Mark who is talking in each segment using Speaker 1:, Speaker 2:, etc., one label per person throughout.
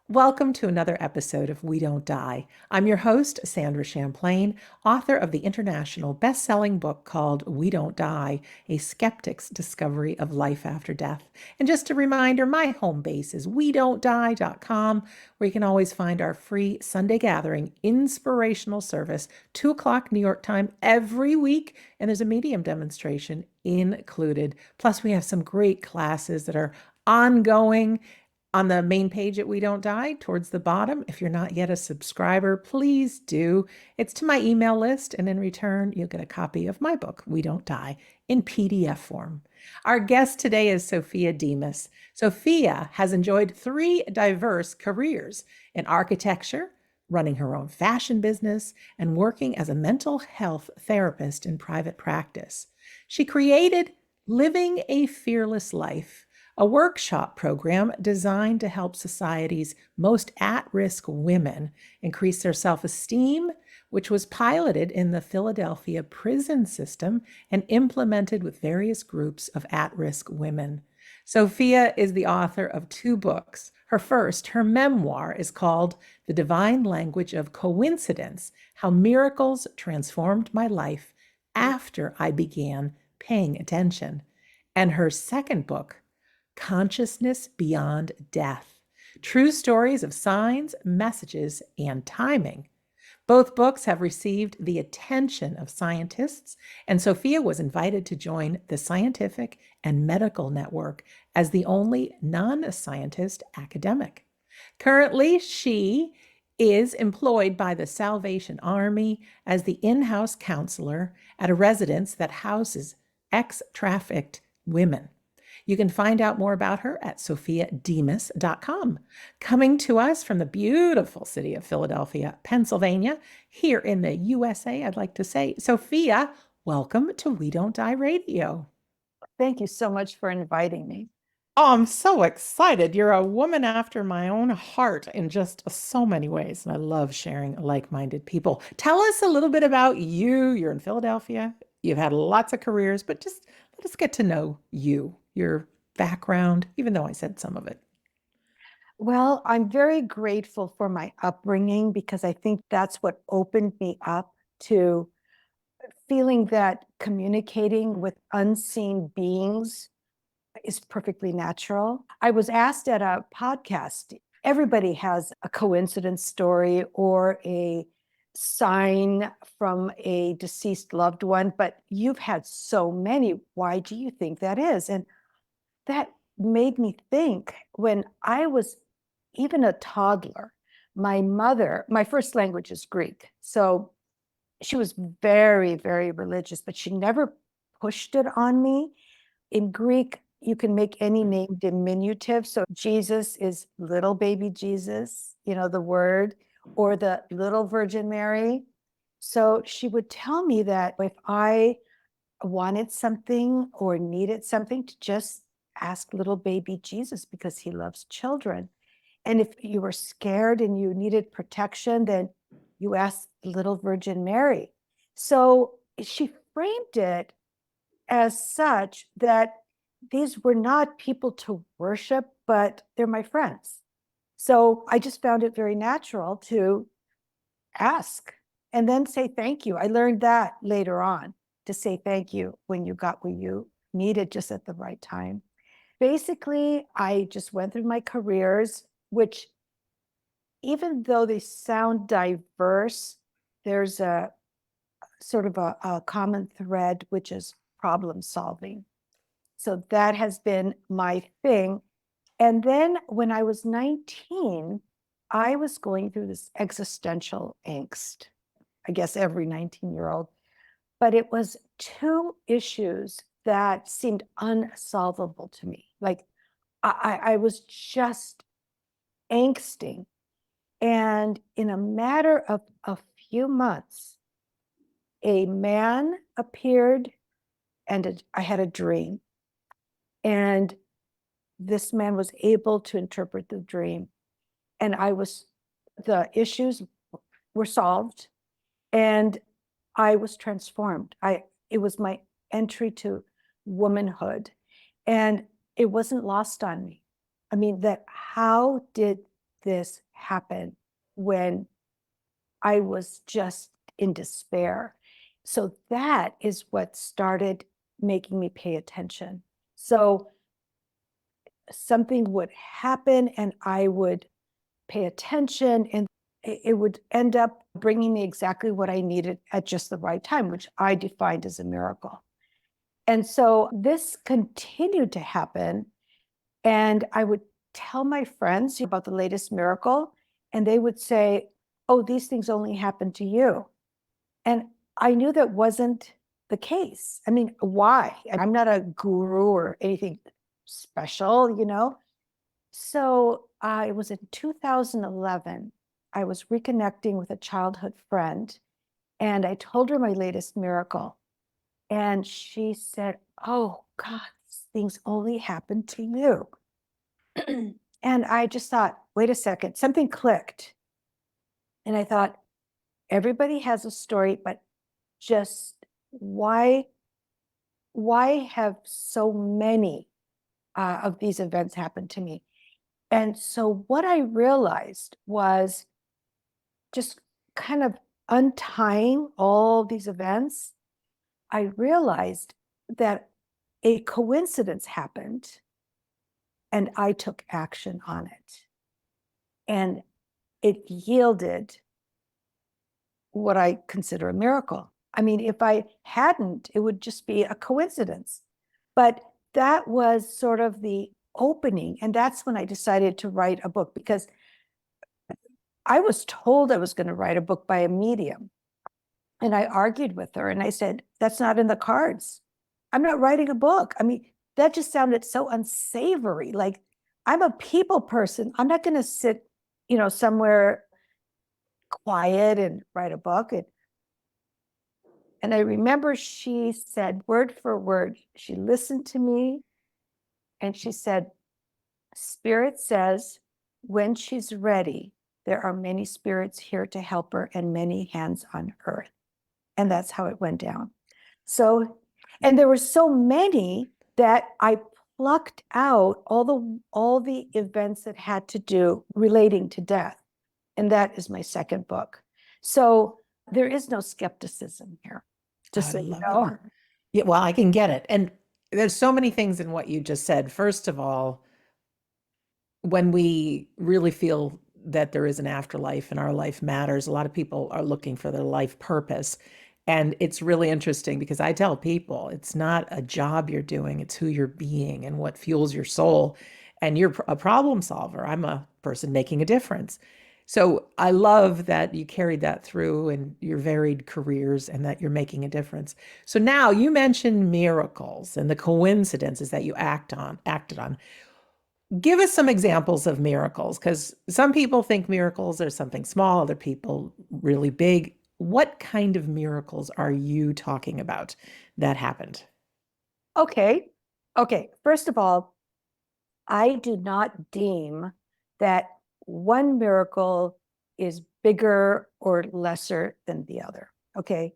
Speaker 1: Welcome to another episode of We Don't Die. I'm your host, Sandra Champlain, author of the international best-selling book called We Don't Die, A Skeptic's Discovery of Life After Death. And just a reminder, my home base is wedon'tdie.com, where you can always find our free Sunday gathering inspirational service, 2 o'clock New York time every week, and there's a medium demonstration included. Plus, we have some great classes that are ongoing on the main page at We Don't Die, towards the bottom. If you're not yet a subscriber, please do. It's to my email list, and in return, you'll get a copy of my book, We Don't Die, in PDF form. Our guest today is Sophia Demas. Sophia has enjoyed 3 diverse careers in architecture, running her own fashion business, and working as a mental health therapist in private practice. She created Living a Fearless Life, a workshop program designed to help society's most at-risk women increase their self-esteem, which was piloted in the Philadelphia prison system and implemented with various groups of at-risk women. Sophia is the author of 2 books. Her first, her memoir, is called The Divine Language of Coincidence: How Miracles Transformed My Life After I Began Paying Attention. And her second book, Consciousness Beyond Death: True Stories of Signs, Messages, and Timing. Both books have received the attention of scientists, and Sophia was invited to join the Scientific and Medical Network as the only non-scientist academic. Currently, she is employed by the Salvation Army as the in-house counselor at a residence that houses ex-trafficked women. You can find out more about her at sophiademas.com. Coming to us from the beautiful city of Philadelphia, Pennsylvania, here in the USA, I'd like to say, Sophia, welcome to We Don't Die Radio.
Speaker 2: Thank you so much for inviting me.
Speaker 1: Oh, I'm so excited. You're a woman after my own heart in just so many ways, and I love sharing like-minded people. Tell us a little bit about you. You're in Philadelphia. You've had lots of careers, but just let us get to know you, your background, even though I said some of it.
Speaker 2: Well, I'm very grateful for my upbringing because I think that's what opened me up to feeling that communicating with unseen beings is perfectly natural. I was asked at a podcast, everybody has a coincidence story or a sign from a deceased loved one, but you've had so many. Why do you think that is? And that made me think when I was even a toddler, my mother, my first language is Greek. So she was very, very religious, but she never pushed it on me. In Greek, you can make any name diminutive. So Jesus is little baby Jesus, the word, or the little Virgin Mary. So she would tell me that if I wanted something or needed something, to just ask little baby Jesus because he loves children. And if you were scared and you needed protection, then you asked little Virgin Mary. So she framed it as such that these were not people to worship, but they're my friends. So I just found it very natural to ask and then say thank you. I learned that later on, to say thank you when you got what you needed just at the right time. Basically, I just went through my careers, which even though they sound diverse, there's a sort of a common thread, which is problem solving. So that has been my thing. And then when I was 19, I was going through this existential angst. I guess every 19-year-old, but it was 2 issues that seemed unsolvable to me. Like I was just angsting. And in a matter of a few months, a man appeared and I had a dream. And this man was able to interpret the dream. And the issues were solved and I was transformed. It was my entry to womanhood. And it wasn't lost on me. I mean, that how did this happen when I was just in despair. So that is what started making me pay attention. So something would happen and I would pay attention, and it would end up bringing me exactly what I needed at just the right time, which I defined as a miracle. And so this continued to happen. And I would tell my friends about the latest miracle, and they would say, "Oh, these things only happen to you." And I knew that wasn't the case. I mean, why? I'm not a guru or anything special, you know? So it was in 2011. I was reconnecting with a childhood friend, and I told her my latest miracle. And she said, "Oh, God, these things only happen to you." And I just thought, wait a second, something clicked. And I thought, everybody has a story, but just why have so many of these events happen to me? And so what I realized was just kind of untying all these events. I realized that a coincidence happened and I took action on it. And it yielded what I consider a miracle. I mean, if I hadn't, it would just be a coincidence. But that was sort of the opening. And that's when I decided to write a book, because I was told I was going to write a book by a medium. And I argued with her and I said, that's not in the cards. I'm not writing a book. I mean, that just sounded so unsavory. Like, I'm a people person. I'm not going to sit, somewhere quiet and write a book. And I remember she said, word for word, she listened to me and she said, Spirit says, when she's ready, there are many spirits here to help her and many hands on earth. And that's how it went down. So, and there were so many that I plucked out all the events that had to do relating to death. And that is my second book. So there is no skepticism here, just
Speaker 1: I
Speaker 2: so you
Speaker 1: love it.
Speaker 2: know.
Speaker 1: Yeah, well, I can get it. And there's so many things in what you just said. First of all, when we really feel that there is an afterlife and our life matters, a lot of people are looking for their life purpose. And it's really interesting because I tell people it's not a job you're doing, it's who you're being and what fuels your soul. And you're a problem solver. I'm a person making a difference. So I love that you carried that through in your varied careers and that you're making a difference. So now you mentioned miracles and the coincidences that you acted on. Give us some examples of miracles, because some people think miracles are something small, other people really big. What kind of miracles are you talking about that happened?
Speaker 2: Okay. Okay. First of all, I do not deem that one miracle is bigger or lesser than the other. Okay.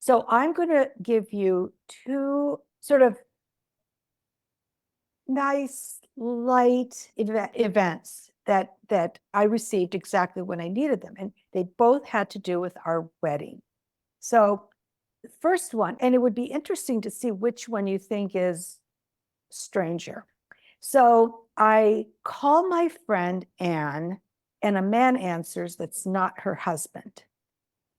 Speaker 2: So I'm going to give you two sort of nice, light events that I received exactly when I needed them. And they both had to do with our wedding. So the first one, and it would be interesting to see which one you think is stranger. So I call my friend Anne, and a man answers that's not her husband.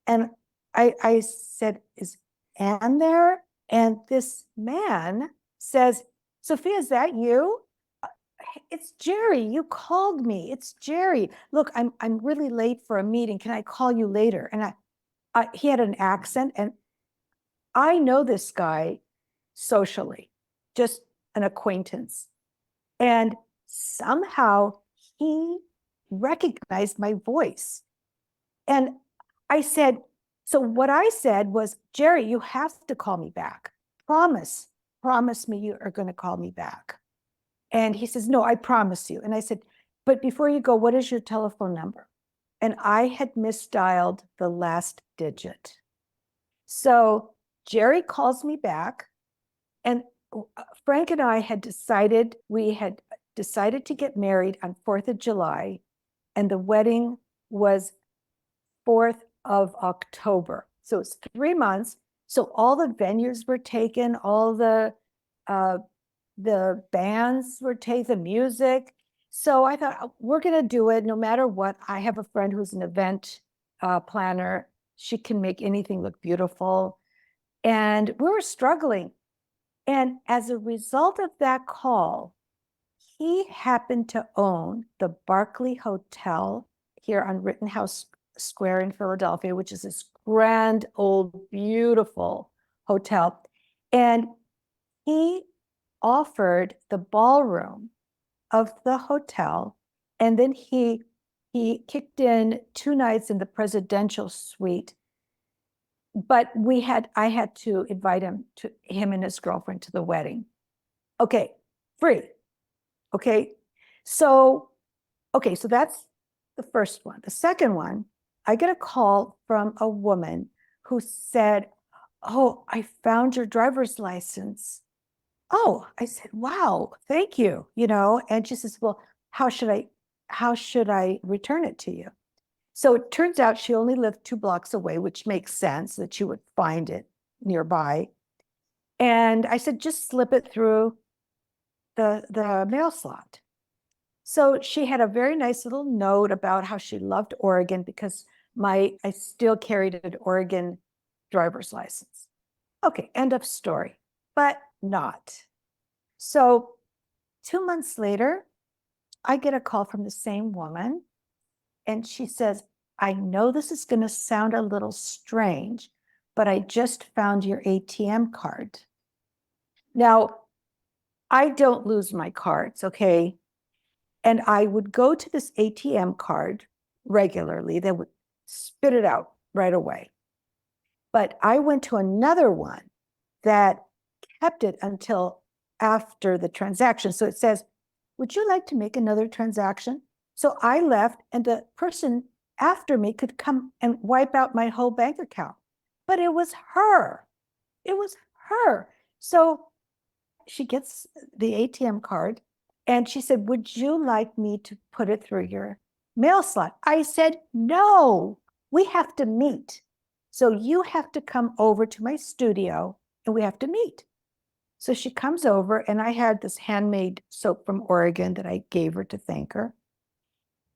Speaker 2: And I said, is Anne there? And this man says, Sophia, is that you? It's Jerry. You called me. It's Jerry. Look, I'm really late for a meeting. Can I call you later? And he had an accent, and I know this guy socially, just an acquaintance. And somehow he recognized my voice. And I said, so what I said was, Jerry, you have to call me back. Promise me you are going to call me back. And he says, no, I promise you. And I said, but before you go, what is your telephone number? And I had misdialed the last digit. So Jerry calls me back, and Frank and I had decided, we had decided to get married on 4th of July and the wedding was 4th of October. So it's 3 months. So all the venues were taken, all the bands were taken, music. So I thought, we're going to do it no matter what. I have a friend who's an event planner. She can make anything look beautiful. And we were struggling. And as a result of that call, he happened to own the Barclay Hotel here on Rittenhouse Square in Philadelphia, which is this grand, old, beautiful hotel. And he offered the ballroom of the hotel. And then he kicked in 2 nights in the presidential suite. But I had to invite him and his girlfriend to the wedding. Okay, free. Okay. So that's the first one. The second one, I get a call from a woman who said, "Oh, I found your driver's license." Oh, I said, "Wow, thank you." And she says, "Well, how should I return it to you?" So it turns out she only lived 2 blocks away, which makes sense that she would find it nearby. And I said, "Just slip it through the mail slot." So she had a very nice little note about how she loved Oregon because I still carried an Oregon driver's license. Okay, end of story, but not. So 2 months later, I get a call from the same woman, and she says, "I know this is going to sound a little strange, but I just found your ATM card." Now, I don't lose my cards, okay? And I would go to this ATM card regularly. They would spit it out right away. But I went to another one that kept it until after the transaction. So it says, "Would you like to make another transaction?" So I left, and the person after me could come and wipe out my whole bank account. But it was her. It was her. So she gets the ATM card and she said, "Would you like me to put it through your mail slot?" I said, "No, we have to meet. So you have to come over to my studio and we have to meet." So she comes over, and I had this handmade soap from Oregon that I gave her to thank her.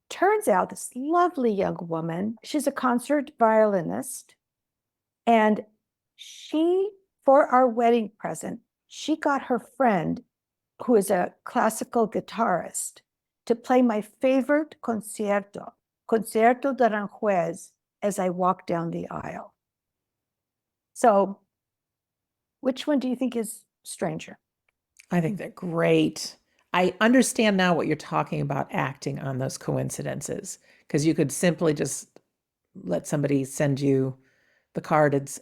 Speaker 2: Turns out this lovely young woman, she's a concert violinist, and for our wedding present, she got her friend, who is a classical guitarist, to play my favorite Concierto de Aranjuez, as I walk down the aisle. So which one do you think is stranger?
Speaker 1: I think they're great. I understand now what you're talking about acting on those coincidences because you could simply just let somebody send you the cards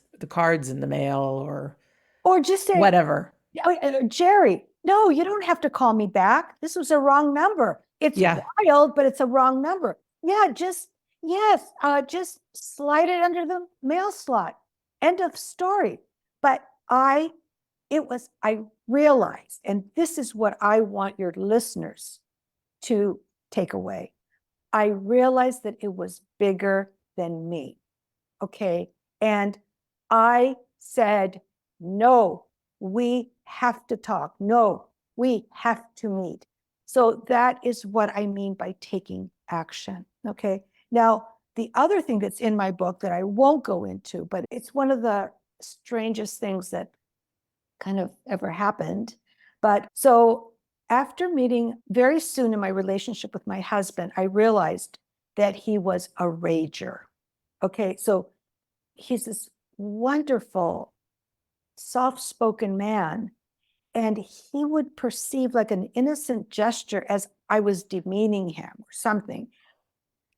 Speaker 1: in the mail
Speaker 2: Or just say,
Speaker 1: whatever.
Speaker 2: "Jerry, no, you don't have to call me back. This was a wrong number." It's
Speaker 1: Yeah.
Speaker 2: wild, but it's a wrong number. Yeah, just slide it under the mail slot. End of story. But I realized, and this is what I want your listeners to take away. I realized that it was bigger than me. Okay. And I said, "No, we have to talk. No, we have to meet." So that is what I mean by taking action. Okay. Now, the other thing that's in my book that I won't go into, but it's one of the strangest things that kind of ever happened. But so after meeting very soon in my relationship with my husband, I realized that he was a rager. Okay. So he's this wonderful, soft-spoken man, and he would perceive like an innocent gesture as I was demeaning him or something.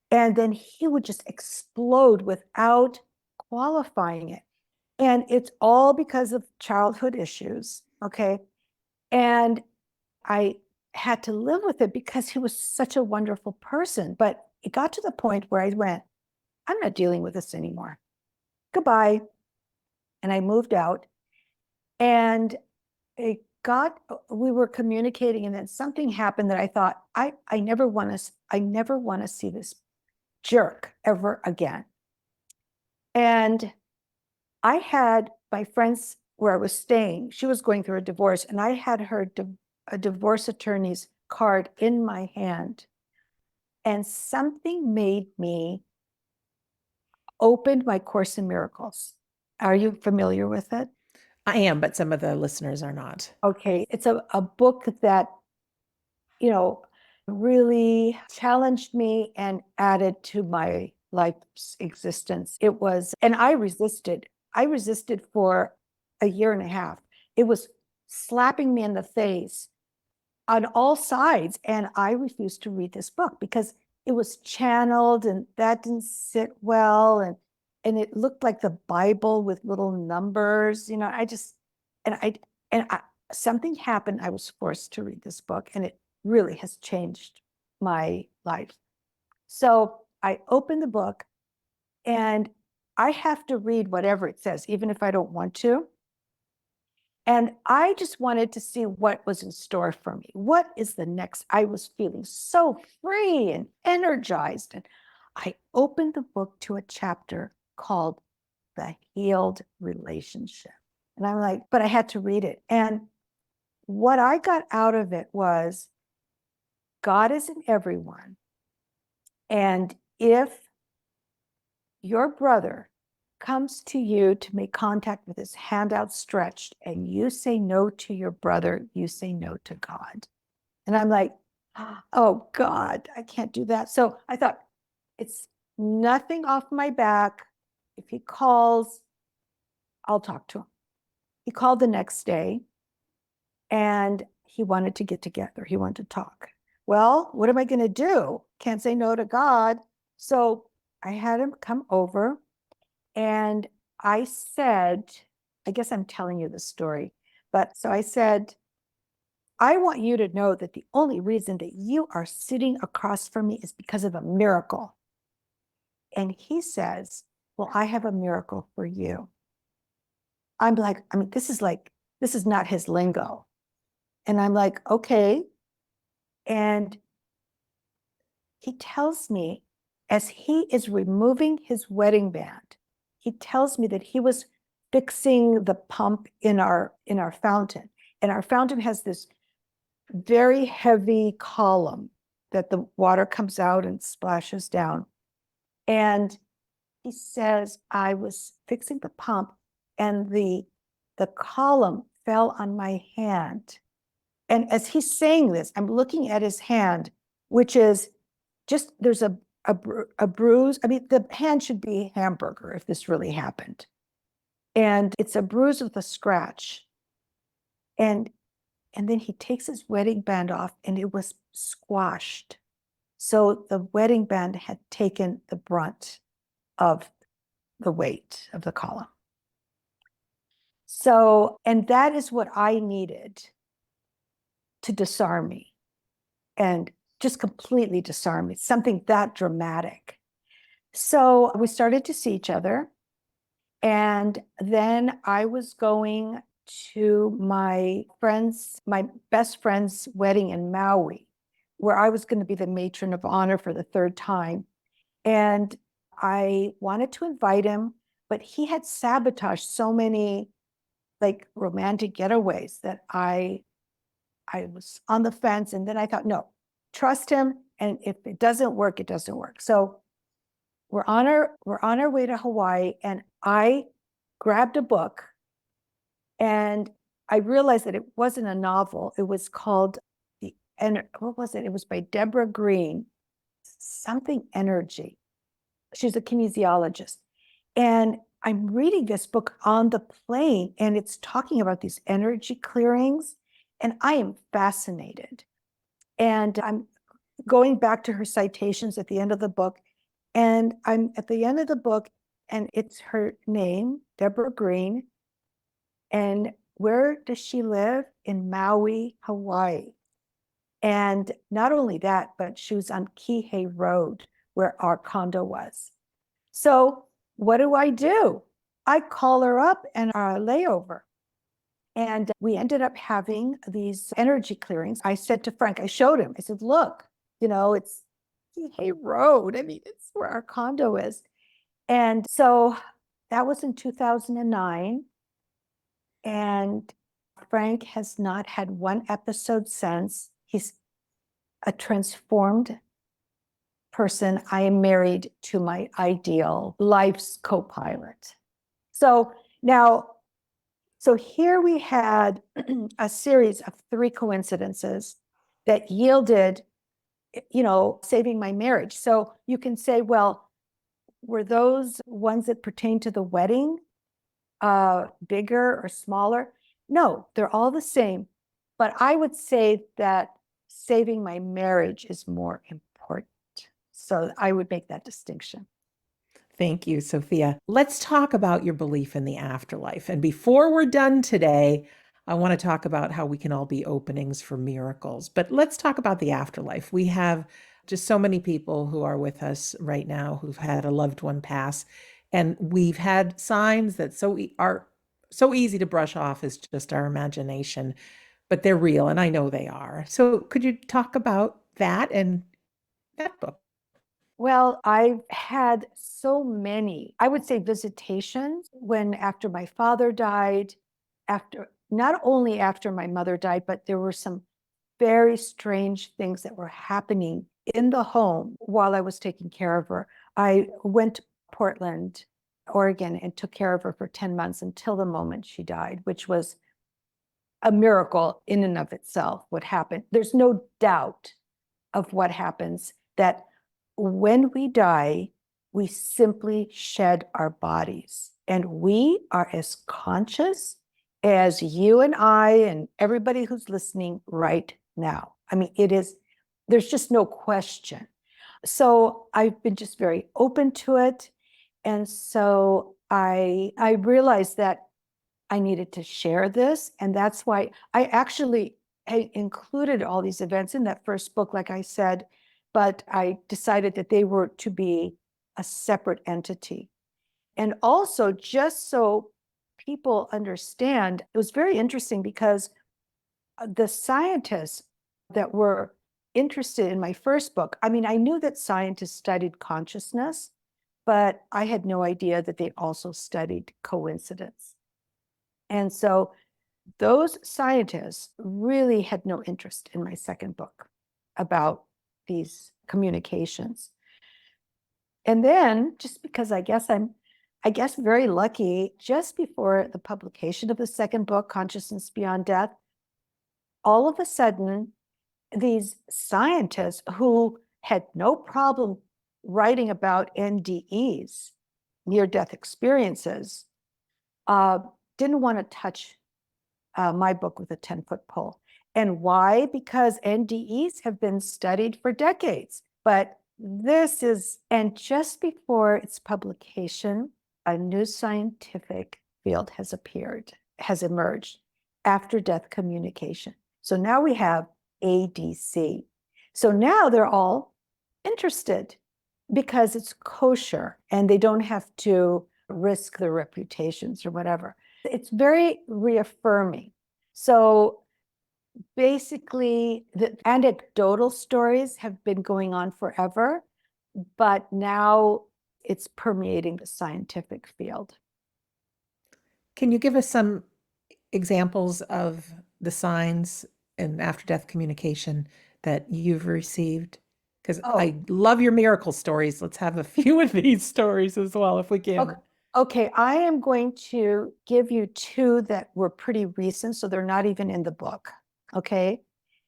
Speaker 2: And then he would just explode without qualifying it. And it's all because of childhood issues. Okay. And I had to live with it because he was such a wonderful person. But it got to the point where I went, "I'm not dealing with this anymore. Goodbye." And I moved out. And a we were communicating, and then something happened that I thought, I never want to see this jerk ever again. And I had my friends where I was staying, she was going through a divorce, and I had a divorce attorney's card in my hand. And something made me open my Course in Miracles. Are you familiar with it?
Speaker 1: I am, but some of the listeners are not.
Speaker 2: Okay. It's a book that, really challenged me and added to my life's existence. And I resisted. I resisted for a year and a half. It was slapping me in the face on all sides. And I refused to read this book because it was channeled and that didn't sit well. And it looked like the Bible with little numbers, I just, and I, and I, something happened. I was forced to read this book, and it really has changed my life. So I opened the book, and I have to read whatever it says, even if I don't want to. And I just wanted to see what was in store for me. What is the next? I was feeling so free and energized. And I opened the book to a chapter called The Healed Relationship. And I'm like, but I had to read it. And what I got out of it was God is in everyone. And if your brother comes to you to make contact with his hand outstretched and you say no to your brother, you say no to God. And I'm like, oh God, I can't do that. So I thought, it's nothing off my back. If he calls, I'll talk to him. He called the next day and he wanted to get together. He wanted to talk. Well, what am I going to do? Can't say no to God. So I had him come over. And I said, I guess I'm telling you the story, but so I said, I want you to know that the only reason that you are sitting across from me is because of a miracle. And he says, well, I have a miracle for you. I'm like, this is not his lingo. And I'm like, okay. And he tells me, as he is removing his wedding band, he tells me that he was fixing the pump in our fountain. And our fountain has this very heavy column that the water comes out and splashes down. And he says, I was fixing the pump and the column fell on my hand. And as he's saying this, I'm looking at his hand, which is just, there's a bruise. The hand should be hamburger if this really happened. And it's a bruise with a scratch. And then he takes his wedding band off and it was squashed. So the wedding band had taken the brunt of the weight of the column. So, and that is what I needed to disarm me and just completely disarm me, something that dramatic. So we started to see each other. And then I was going to my best friend's wedding in Maui, where I was going to be the matron of honor for the third time. And I wanted to invite him, but he had sabotaged so many like romantic getaways that I was on the fence. And then I thought, no, trust him. And if it doesn't work, it doesn't work. So we're on our way to Hawaii, and I grabbed a book, and I realized that it wasn't a novel. It was called what was it? It was by Deborah Green, something energy. She's a kinesiologist. And I'm reading this book on the plane, and it's talking about these energy clearings, and I am fascinated. And I'm going back to her citations at the end of the book. And I'm at the end of the book, and it's her name, Deborah Green. And where does she live? In Maui, Hawaii. And not only that, but she was on Kihei Road, where our condo was. So what do? I call her up and our layover. And we ended up having these energy clearings. I said to Frank, I showed him, I said, look, it's Hay Road. I mean, it's where our condo is. And so that was in 2009. And Frank has not had one episode since. He's a transformed person. I am married to my ideal life's co-pilot. So now, so here we had a series of 3 coincidences that yielded, saving my marriage. So you can say, well, were those ones that pertain to the wedding bigger or smaller? No, they're all the same. But I would say that saving my marriage is more important. So I would make that distinction.
Speaker 1: Thank you, Sophia. Let's talk about your belief in the afterlife. And before we're done today, I want to talk about how we can all be openings for miracles. But let's talk about the afterlife. We have just so many people who are with us right now who've had a loved one pass, and we've had signs that are so easy to brush off as just our imagination, but they're real, and I know they are. So could you talk about that and that book?
Speaker 2: Well, I've had so many, I would say, visitations when after my father died, not only after my mother died, but there were some very strange things that were happening in the home while I was taking care of her. I went to Portland, Oregon, and took care of her for 10 months until the moment she died, which was a miracle in and of itself, what happened. There's no doubt of what happens, that when we die, we simply shed our bodies, and we are as conscious as you and I and everybody who's listening right now. I mean, there's just no question. So I've been just very open to it. And so I realized that I needed to share this. And that's why I included all these events in that first book, like I said, but I decided that they were to be a separate entity. And also, just so people understand, it was very interesting because the scientists that were interested in my first book, I mean, I knew that scientists studied consciousness, but I had no idea that they also studied coincidence. And so those scientists really had no interest in my second book about these communications. And then, just because I guess very lucky, just before the publication of the second book, Consciousness Beyond Death, all of a sudden, these scientists who had no problem writing about NDEs, near-death experiences, didn't want to touch my book with a 10-foot pole. And why? Because NDEs have been studied for decades. But and just before its publication, a new scientific field has emerged, after death communication. So now we have ADC. So now they're all interested because it's kosher and they don't have to risk their reputations or whatever. It's very reaffirming. So basically, the anecdotal stories have been going on forever, but now it's permeating the scientific field.
Speaker 1: Can you give us some examples of the signs in after death communication that you've received? Because I love your miracle stories. Let's have a few of these stories as well, if we can.
Speaker 2: Okay, I am going to give you 2 that were pretty recent, so they're not even in the book. Okay.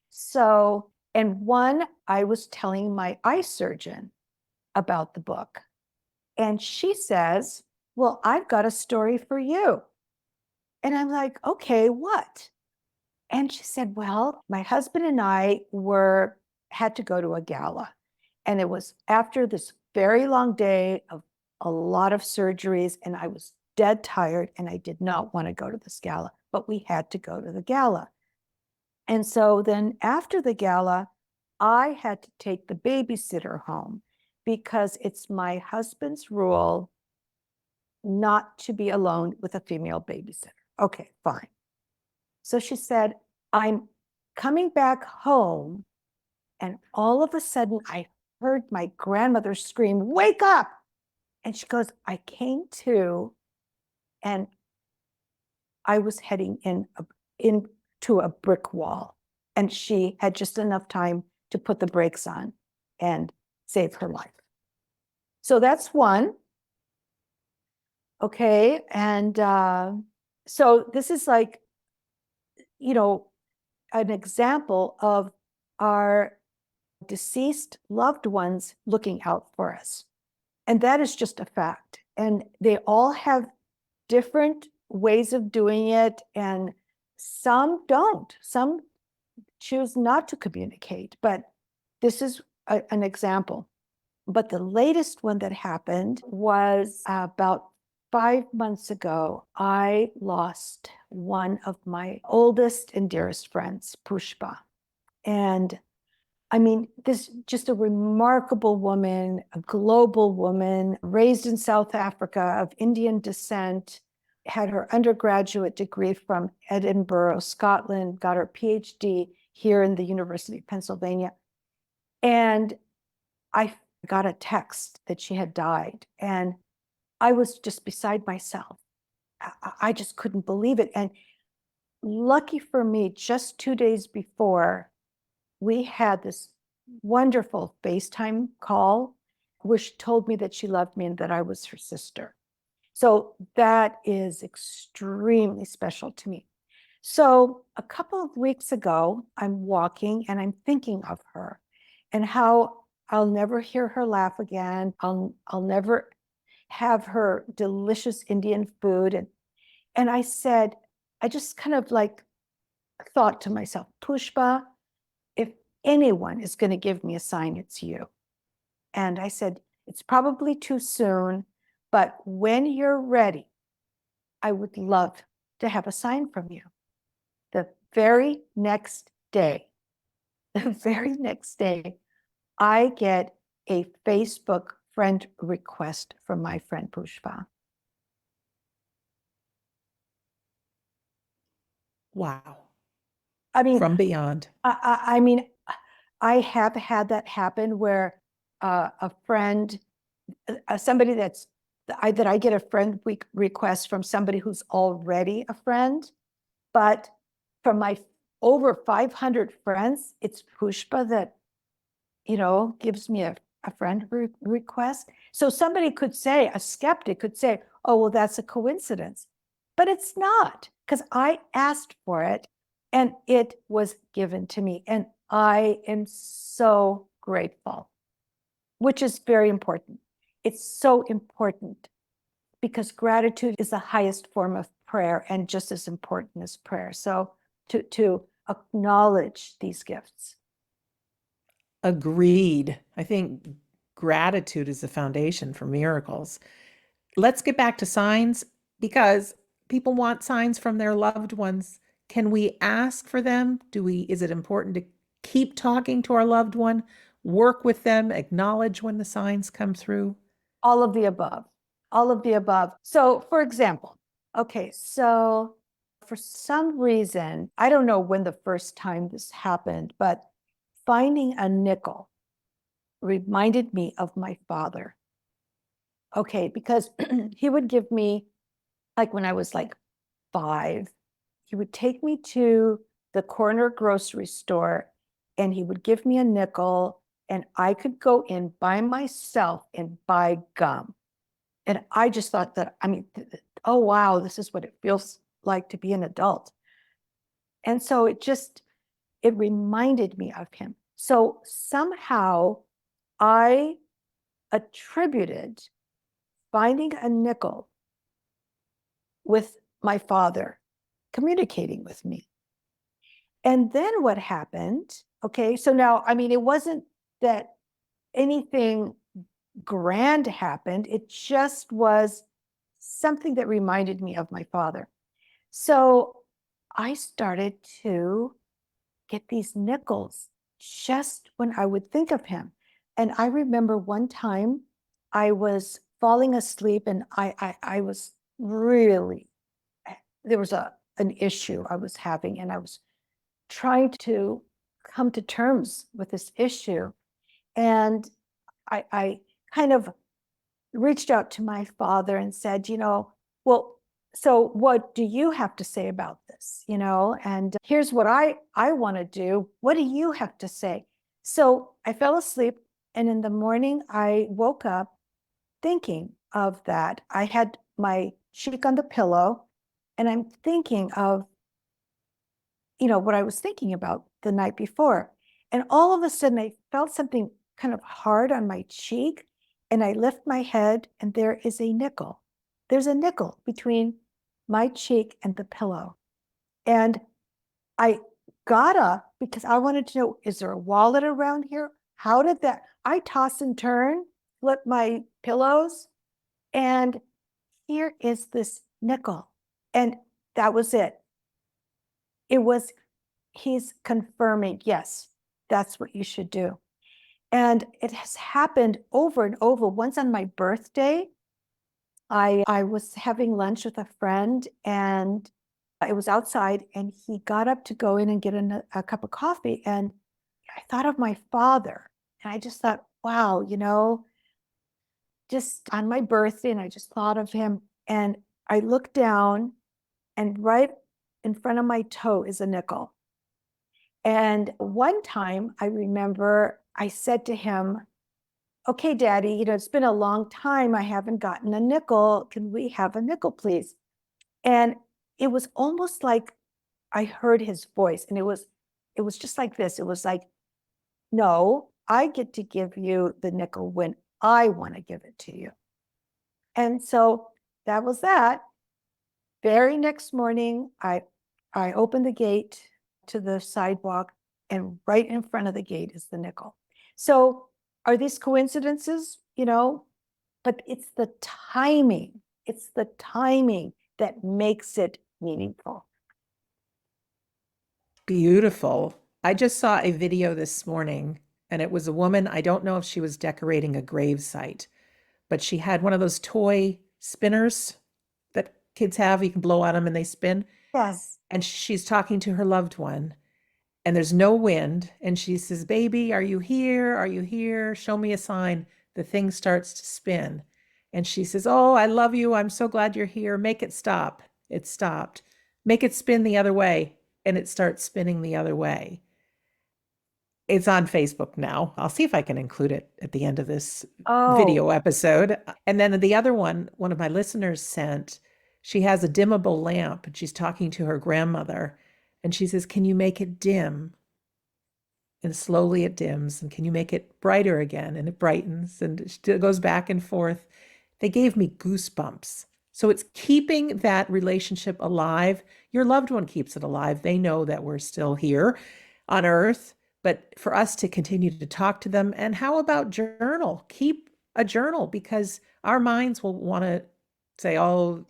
Speaker 2: So, and one, I was telling my eye surgeon about the book, and she says, well, I've got a story for you. And I'm like, okay, what? And she said, well, my husband and I had to go to a gala. And it was after this very long day of a lot of surgeries, and I was dead tired, and I did not want to go to this gala, but we had to go to the gala. And so then after the gala, I had to take the babysitter home because it's my husband's rule not to be alone with a female babysitter. Okay, fine. So she said, I'm coming back home, and all of a sudden I heard my grandmother scream, "Wake up!" And she goes, I came to, and I was heading into a brick wall. And she had just enough time to put the brakes on and save her life. So that's one. Okay. And so this is like, you know, an example of our deceased loved ones looking out for us. And that is just a fact. And they all have different ways of doing it, and some don't. Some choose not to communicate, but this is an example. But the latest one that happened was about 5 months ago. I lost one of my oldest and dearest friends, Pushpa. And I mean, this just a remarkable woman, a global woman, raised in South Africa, of Indian descent, had her undergraduate degree from Edinburgh, Scotland, got her PhD here in the University of Pennsylvania. And I got a text that she had died, and I was just beside myself. I just couldn't believe it. And lucky for me, just 2 days before, we had this wonderful FaceTime call where she told me that she loved me and that I was her sister. So that is extremely special to me. So a couple of weeks ago, I'm walking and I'm thinking of her and how I'll never hear her laugh again. I'll never have her delicious Indian food. And I said, I just kind of like thought to myself, Pushpa, if anyone is going to give me a sign, it's you. And I said, it's probably too soon, but when you're ready, I would love to have a sign from you. The very next day, the very next day, I get a Facebook friend request from my friend Pushpa.
Speaker 1: Wow.
Speaker 2: I mean,
Speaker 1: From beyond.
Speaker 2: I mean, I have had that happen where a friend, somebody that I get a friend request from somebody who's already a friend, but from my over 500 friends, it's Pushpa that, gives me a friend request. So somebody could say, a skeptic could say, oh, well, that's a coincidence. But it's not, because I asked for it and it was given to me. And I am so grateful, which is very important. It's so important because gratitude is the highest form of prayer and just as important as prayer. So to acknowledge these gifts.
Speaker 1: Agreed. I think gratitude is the foundation for miracles. Let's get back to signs because people want signs from their loved ones. Can we ask for them? Is it important to keep talking to our loved one, work with them, acknowledge when the signs come through?
Speaker 2: All of the above. All of the above. So, for example, okay, so for some reason, I don't know when the first time this happened, but finding a nickel reminded me of my father. Okay, because he would give me, like when I was like 5, he would take me to the corner grocery store and he would give me a nickel and I could go in by myself and buy gum. And I just thought that, I mean, oh, wow, this is what it feels like to be an adult. And so it reminded me of him. So somehow I attributed finding a nickel with my father communicating with me. And then what happened? Okay, so now, I mean, it wasn't that anything grand happened, it just was something that reminded me of my father. So I started to get these nickels just when I would think of him. And I remember one time I was falling asleep and I was really, there was an issue I was having, and I was trying to come to terms with this issue. And I kind of reached out to my father and said, well, so what do you have to say about this? And here's what I want to do. What do you have to say? So I fell asleep, and in the morning I woke up thinking of that. I had my cheek on the pillow, and I'm thinking of, what I was thinking about the night before. And all of a sudden I felt something kind of hard on my cheek, and I lift my head, and there is a nickel. There's a nickel between my cheek and the pillow. And I got up because I wanted to know, is there a wallet around here? How did that? I toss and turn, flip my pillows, and here is this nickel. And that was it. It was, he's confirming, yes, that's what you should do. And it has happened over and over. Once on my birthday, I was having lunch with a friend, and it was outside, and he got up to go in and get a cup of coffee. And I thought of my father, and I just thought, wow, just on my birthday, and I just thought of him. And I looked down, and right in front of my toe is a nickel. And one time I remember I said to him, okay, Daddy, it's been a long time. I haven't gotten a nickel. Can we have a nickel, please? And it was almost like I heard his voice, and it was just like this. It was like, no, I get to give you the nickel when I want to give it to you. And so that was that. Very next morning, I opened the gate to the sidewalk, and right in front of the gate is the nickel. So are these coincidences? But it's the timing. It's the timing that makes it meaningful.
Speaker 1: Beautiful. I just saw a video this morning, and it was a woman. I don't know if she was decorating a grave site, but she had one of those toy spinners that kids have. You can blow on them and they spin.
Speaker 2: Yes.
Speaker 1: And she's talking to her loved one, and there's no wind. And she says, baby, are you here? Are you here? Show me a sign. The thing starts to spin. And she says, oh, I love you. I'm so glad you're here. Make it stop. It stopped. Make it spin the other way. And it starts spinning the other way. It's on Facebook now. I'll see if I can include it at the end of this
Speaker 2: Oh,
Speaker 1: video episode. And then the other one of my listeners sent, she has a dimmable lamp, and she's talking to her grandmother, and she says, can you make it dim? And slowly it dims. And can you make it brighter again? And it brightens, and it goes back and forth. They gave me goosebumps. So it's keeping that relationship alive. Your loved one keeps it alive. They know that we're still here on earth, but for us to continue to talk to them. And how about journal? Keep a journal, because our minds will want to say, oh,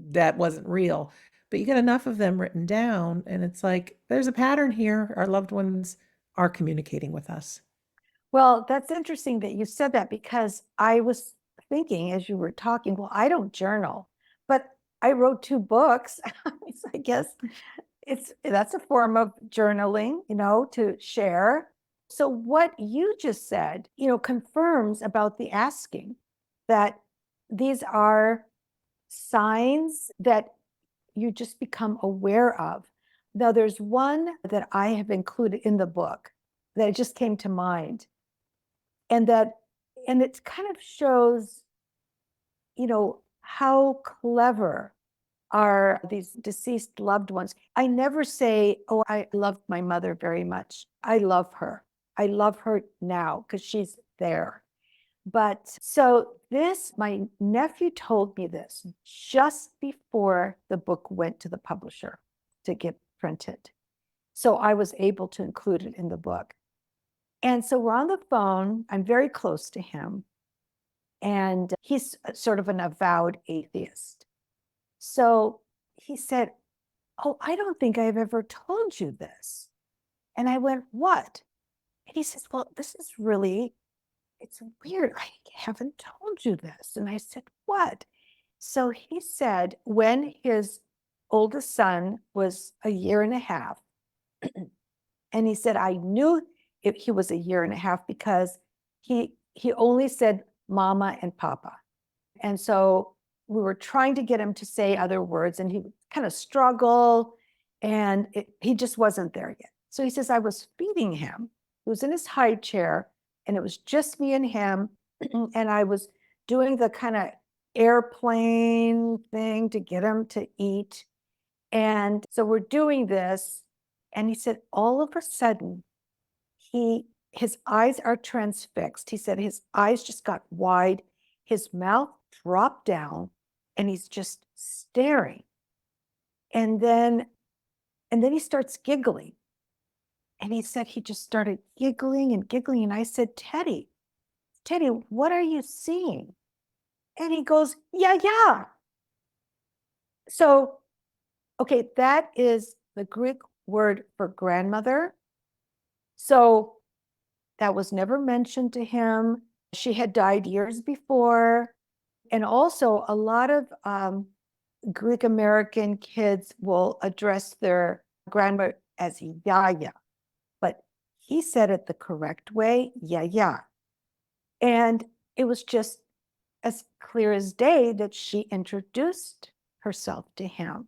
Speaker 1: that wasn't real. But you get enough of them written down, and it's like, there's a pattern here. Our loved ones are communicating with us.
Speaker 2: well, that's interesting that you said that, because I was thinking as you were talking, well, I don't journal, but I wrote 2 books. So I guess that's a form of journaling, to share. So what you just said, confirms about the asking, that these are signs that you just become aware of. Now, there's one that I have included in the book that just came to mind, and it kind of shows, how clever are these deceased loved ones. I never say, oh, I loved my mother very much. I love her. I love her now because she's there. But so my nephew told me this just before the book went to the publisher to get printed. So I was able to include it in the book. And so we're on the phone. I'm very close to him. And he's sort of an avowed atheist. So he said, oh, I don't think I've ever told you this. And I went, what? And he says, well, it's weird. I haven't told you this. And I said, what? So he said, when his oldest son was a year and a half. And he said, I knew he was a year and a half because he only said mama and papa. And so we were trying to get him to say other words, and he would kind of struggle, and he just wasn't there yet. So he says, I was feeding him. He was in his high chair, and it was just me and him. And I was doing the kind of airplane thing to get him to eat. And so we're doing this. And he said, all of a sudden, his eyes are transfixed. He said his eyes just got wide, his mouth dropped down, and he's just staring. And then he starts giggling. And he said he just started giggling and giggling. And I said, Teddy, what are you seeing? And he goes, yeah, yeah. So, okay, that is the Greek word for grandmother. So that was never mentioned to him. She had died years before. And also, a lot of Greek American kids will address their grandma as yaya, but he said it the correct way, yeah. And it was just as clear as day that she introduced herself to him.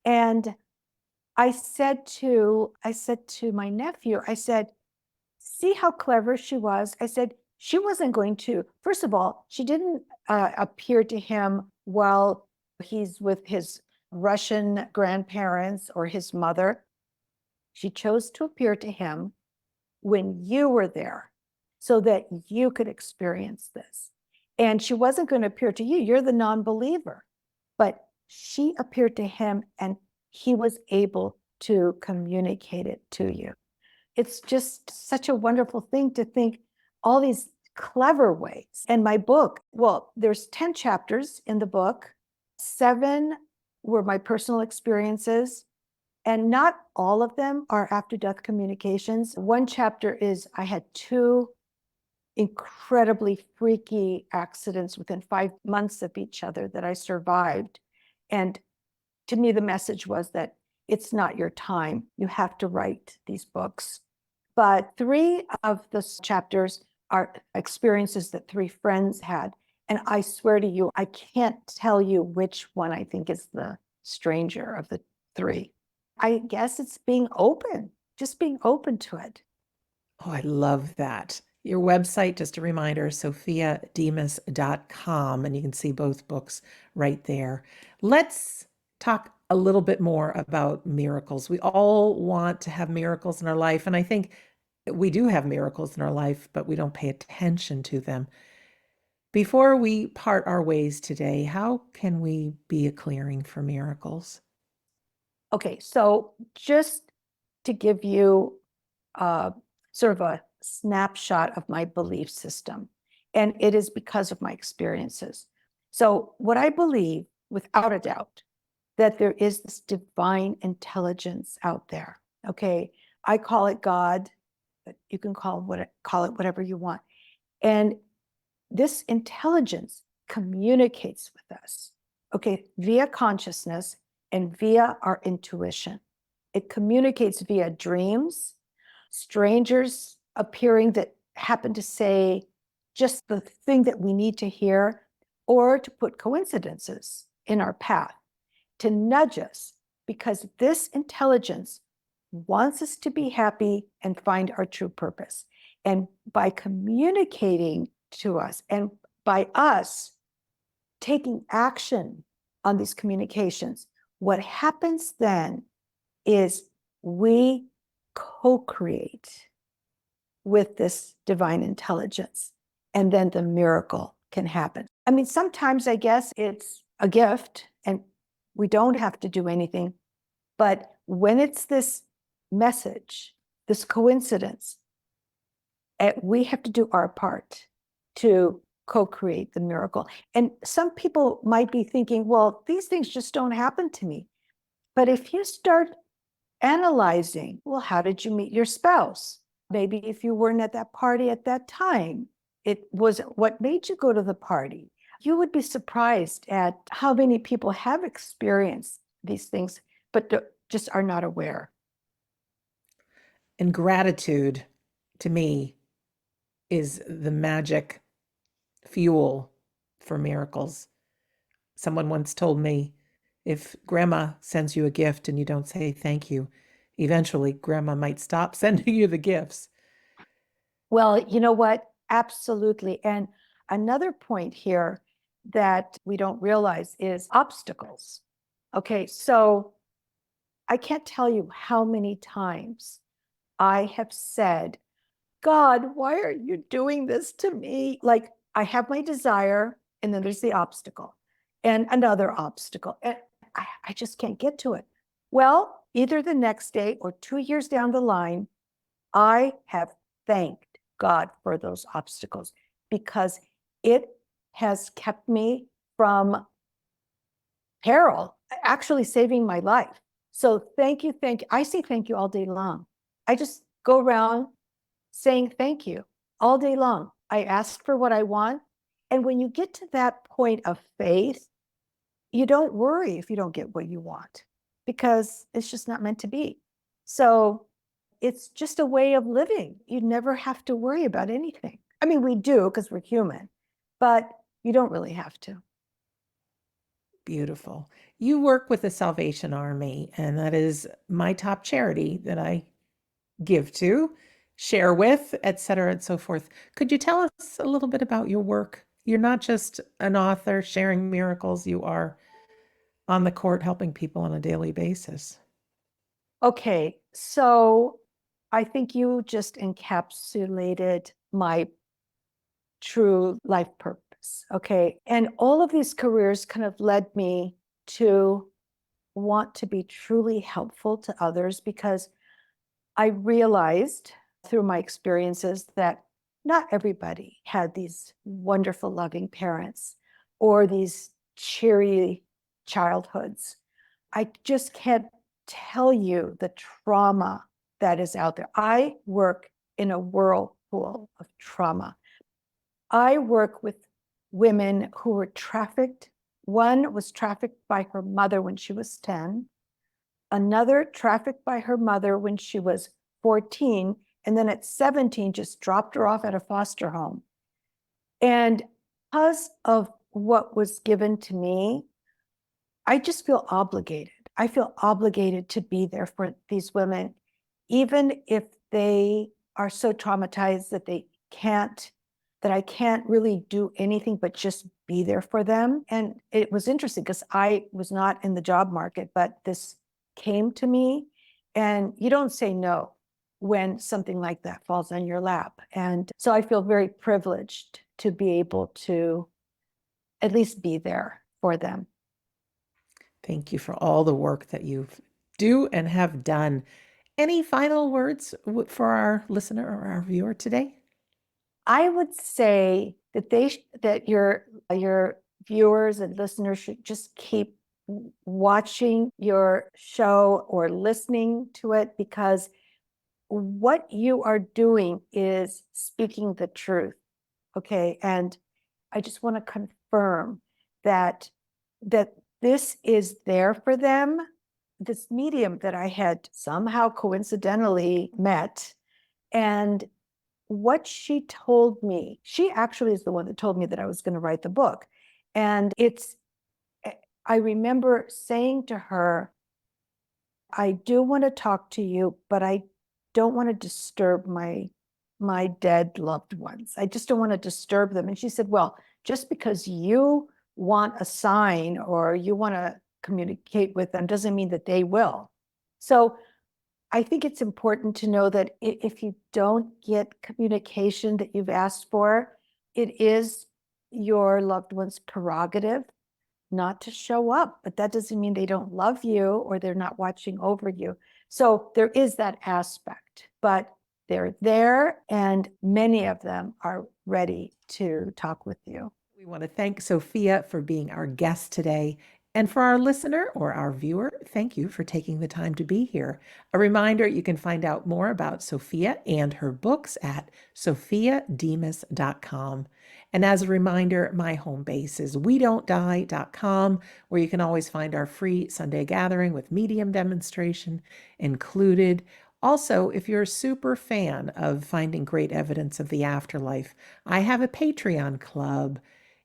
Speaker 2: And I said to my nephew, I said, see how clever she was. I said, she wasn't going to, first of all, she didn't appear to him while he's with his Russian grandparents or his mother. She chose to appear to him when you were there so that you could experience this. And she wasn't going to appear to you. You're the non-believer. But she appeared to him, and he was able to communicate it to you. It's just such a wonderful thing to think all these clever ways. And my book, well, there's 10 chapters in the book. 7 were my personal experiences, and not all of them are after-death communications. One chapter is I had 2 incredibly freaky accidents within 5 months of each other that I survived. And to me, the message was that it's not your time. You have to write these books. But 3 of the chapters are experiences that 3 friends had. And I swear to you, I can't tell you which one I think is the stranger of the 3. I guess it's being open, just being open to it.
Speaker 1: Oh, I love that. Your website, just a reminder, sophiademas.com, and you can see both books right there. Let's talk a little bit more about miracles. We all want to have miracles in our life, and I think we do have miracles in our life, but we don't pay attention to them. Before we part our ways today, how can we be a clearing for miracles?
Speaker 2: Okay, so just to give you sort of a snapshot of my belief system, and it is because of my experiences. So what I believe, without a doubt, that there is this divine intelligence out there. Okay, I call it God, but you can call it whatever you want. And this intelligence communicates with us, okay, via consciousness and via our intuition. It communicates via dreams, strangers appearing that happen to say just the thing that we need to hear, or to put coincidences in our path to nudge us, because this intelligence wants us to be happy and find our true purpose. And by communicating to us, and by us taking action on these communications, what happens then is we co-create with this divine intelligence, and then the miracle can happen. I mean, sometimes I guess it's a gift and we don't have to do anything, but when it's this message, this coincidence, we have to do our part to co-create the miracle. And some people might be thinking, well, these things just don't happen to me. But if you start analyzing, well, how did you meet your spouse? Maybe if you weren't at that party at that time, it was what made you go to the party. You would be surprised at how many people have experienced these things, but just are not aware.
Speaker 1: And gratitude, to me, is the magic fuel for miracles. Someone once told me, if grandma sends you a gift and you don't say thank you, eventually grandma might stop sending you the gifts.
Speaker 2: Well, you know what? Absolutely. And another point here that we don't realize is obstacles. Okay, so I can't tell you how many times I have said, God, why are you doing this to me? Like, I have my desire, and then there's the obstacle, and another obstacle, and I just can't get to it. Well, either the next day or 2 years down the line, I have thanked God for those obstacles because it has kept me from peril, actually saving my life. So thank you, thank you. I say thank you all day long. I just go around saying thank you all day long. I ask for what I want. And when you get to that point of faith, you don't worry if you don't get what you want because it's just not meant to be. So it's just a way of living. You never have to worry about anything. I mean, we do because we're human, but you don't really have to.
Speaker 1: Beautiful. You work with the Salvation Army, and that is my top charity that I give to, share with, et cetera, and so forth. Could you tell us a little bit about your work? You're not just an author sharing miracles, you are on the court helping people on a daily basis.
Speaker 2: Okay, so I think you just encapsulated my true life purpose. Okay. And all of these careers kind of led me to want to be truly helpful to others because I realized through my experiences that not everybody had these wonderful, loving parents or these cheery childhoods. I just can't tell you the trauma that is out there. I work in a whirlpool of trauma. I work with women who were trafficked. One was trafficked by her mother when she was 10, another trafficked by her mother when she was 14, and then at 17 just dropped her off at a foster home. And because of what was given to me, I just feel obligated. I feel obligated to be there for these women, even if they are so traumatized that I can't really do anything but just be there for them. And it was interesting because I was not in the job market, but this came to me, and you don't say no when something like that falls on your lap. And so I feel very privileged to be able to at least be there for them.
Speaker 1: Thank you for all the work that you do and have done. Any final words for our listener or our viewer today?
Speaker 2: I would say that that your viewers and listeners should just keep watching your show or listening to it because what you are doing is speaking the truth. Okay. And I just want to confirm that that this is there for them. This medium that I had somehow coincidentally met, and what she told me, she actually is the one that told me that I was going to write the book. And I remember saying to her, I do want to talk to you, but I don't want to disturb my dead loved ones. I just don't want to disturb them. And she said, well, just because you want a sign or you want to communicate with them doesn't mean that they will. So I think it's important to know that if you don't get communication that you've asked for, it is your loved one's prerogative not to show up, but that doesn't mean they don't love you or they're not watching over you. So there is that aspect, but they're there and many of them are ready to talk with you.
Speaker 1: We want to thank Sophia for being our guest today And for our listener or our viewer, thank you for taking the time to be here. A reminder, you can find out more about Sophia and her books at sophiademas.com. And as a reminder, my home base is wedon'tdie.com, where you can always find our free Sunday gathering with medium demonstration included. Also, if you're a super fan of finding great evidence of the afterlife, I have a Patreon club.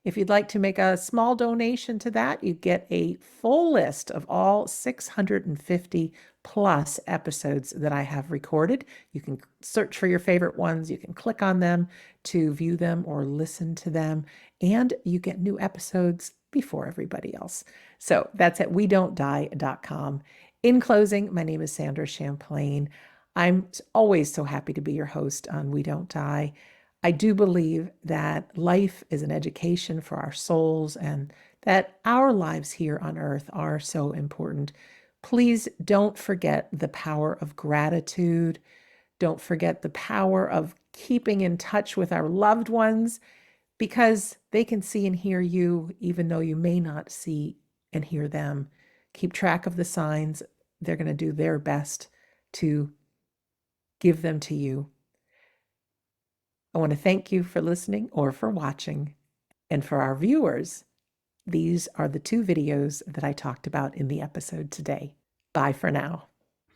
Speaker 1: If you'd like to make a small donation to that, you get a full list of all 650 plus episodes that I have recorded. You can search for your favorite ones, you can click on them to view them or listen to them, and you get new episodes before everybody else. So that's at wedon'tdie.com. In closing, my name is Sandra Champlain. I'm always so happy to be your host on We Don't Die. I do believe that life is an education for our souls and that our lives here on earth are so important. Please don't forget the power of gratitude. Don't forget the power of keeping in touch with our loved ones because they can see and hear you, even though you may not see and hear them. Keep track of the signs. They're going to do their best to give them to you. I want to thank you for listening or for watching. And for our viewers, these are the 2 videos that I talked about in the episode today. Bye for now.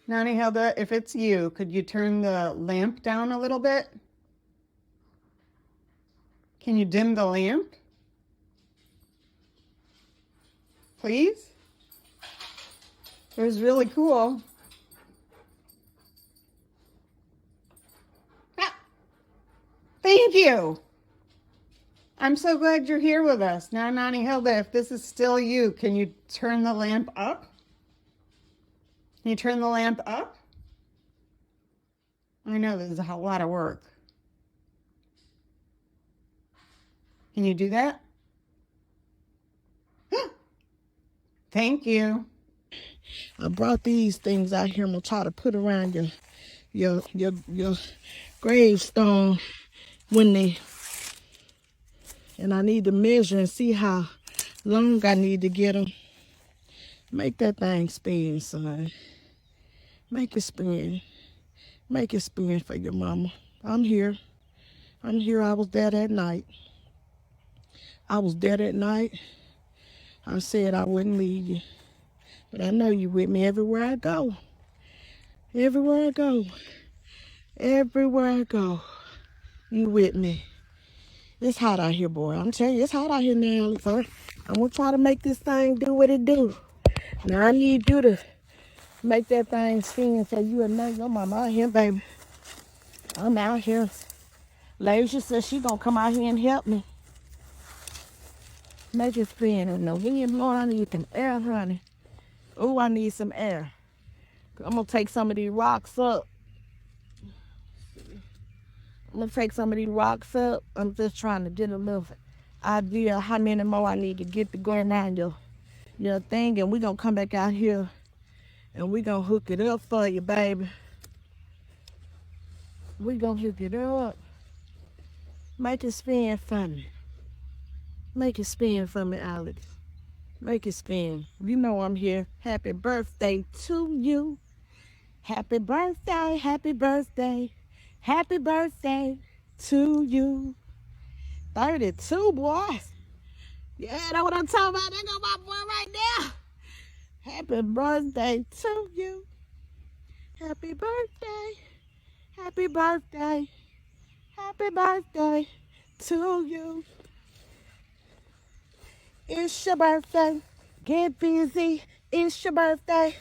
Speaker 3: Nanny Hilda, if it's you, could you turn the lamp down a little bit? Can you dim the lamp? Please? It was really cool. Ah, thank you. I'm so glad you're here with us. Now, Nanny Hilda, if this is still you, can you turn the lamp up? Can you turn the lamp up? I know this is a lot of work. Can you do that? Thank you.
Speaker 4: I brought these things out here. I'm gonna try to put around your gravestone when they, and I need to measure and see how long I need to get them. Make that thing spin, son. Make it spin. Make it spin for your mama. I'm here. I'm here. I was there that night. I was there that night. I said I wouldn't leave you. But I know you with me everywhere I go. Everywhere I go. Everywhere I go. You with me. It's hot out here, boy. I'm telling you, it's hot out here now. So I'm going to try to make this thing do what it do. Now, I need you to make that thing spin so you and know your mama out here, baby. I'm out here. Lasia says she going to come out here and help me. Make it spin. And the wind blowing, I need some air, honey. Oh, I need some air. I'm going to take some of these rocks up. I'm going to take some of these rocks up. I'm just trying to get a little idea how many more I need to get to going down your thing. And we're going to come back out here and we're going to hook it up for you, baby. We're going to hook it up. Make it spin for me. Make it spin for me, Alex. Make it spin. You know I'm here. Happy birthday to you. Happy birthday, happy birthday. Happy birthday to you. 32, boy. Yeah, that's what I'm talking about. There go my boy right there. Happy birthday to you. Happy birthday. Happy birthday. Happy birthday to you. It's your birthday. Get busy. It's your birthday.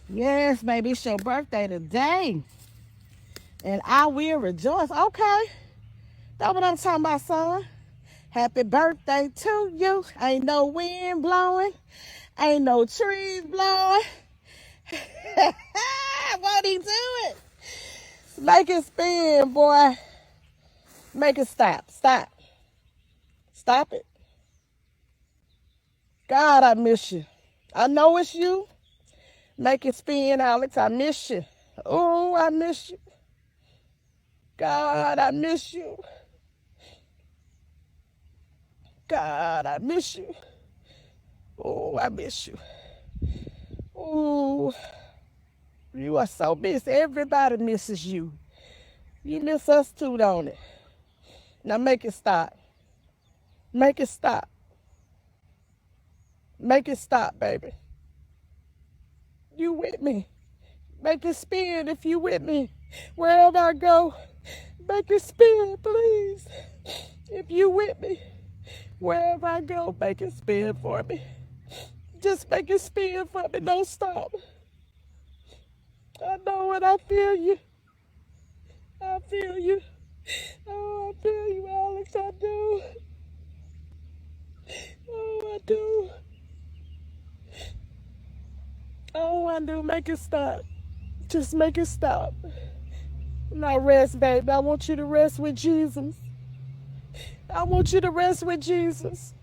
Speaker 4: Yes, baby, it's your birthday today. And I will rejoice. Okay. That's what I'm talking about, son. Happy birthday to you. Ain't no wind blowing. Ain't no trees blowing. Won't he do it? Make it spin, boy. Make it stop. Stop. Stop it. God, I miss you. I know it's you. Make it spin, Alex. I miss you. Oh, I miss you. God, I miss you. God, I miss you. Oh, I miss you. Oh, you are so missed. Everybody misses you. You miss us too, don't it? Now make it stop. Make it stop. Make it stop, baby. You with me? Make it spin if you with me. Wherever I go, make it spin, please. If you with me, wherever I go, make it spin for me. Just make it spin for me. Don't stop. I know it. I feel you. I feel you. Oh, I feel you, Alex. I do. Oh, I do. Oh, I do. Make it stop. Just make it stop. Now rest, baby. I want you to rest with Jesus. I want you to rest with Jesus.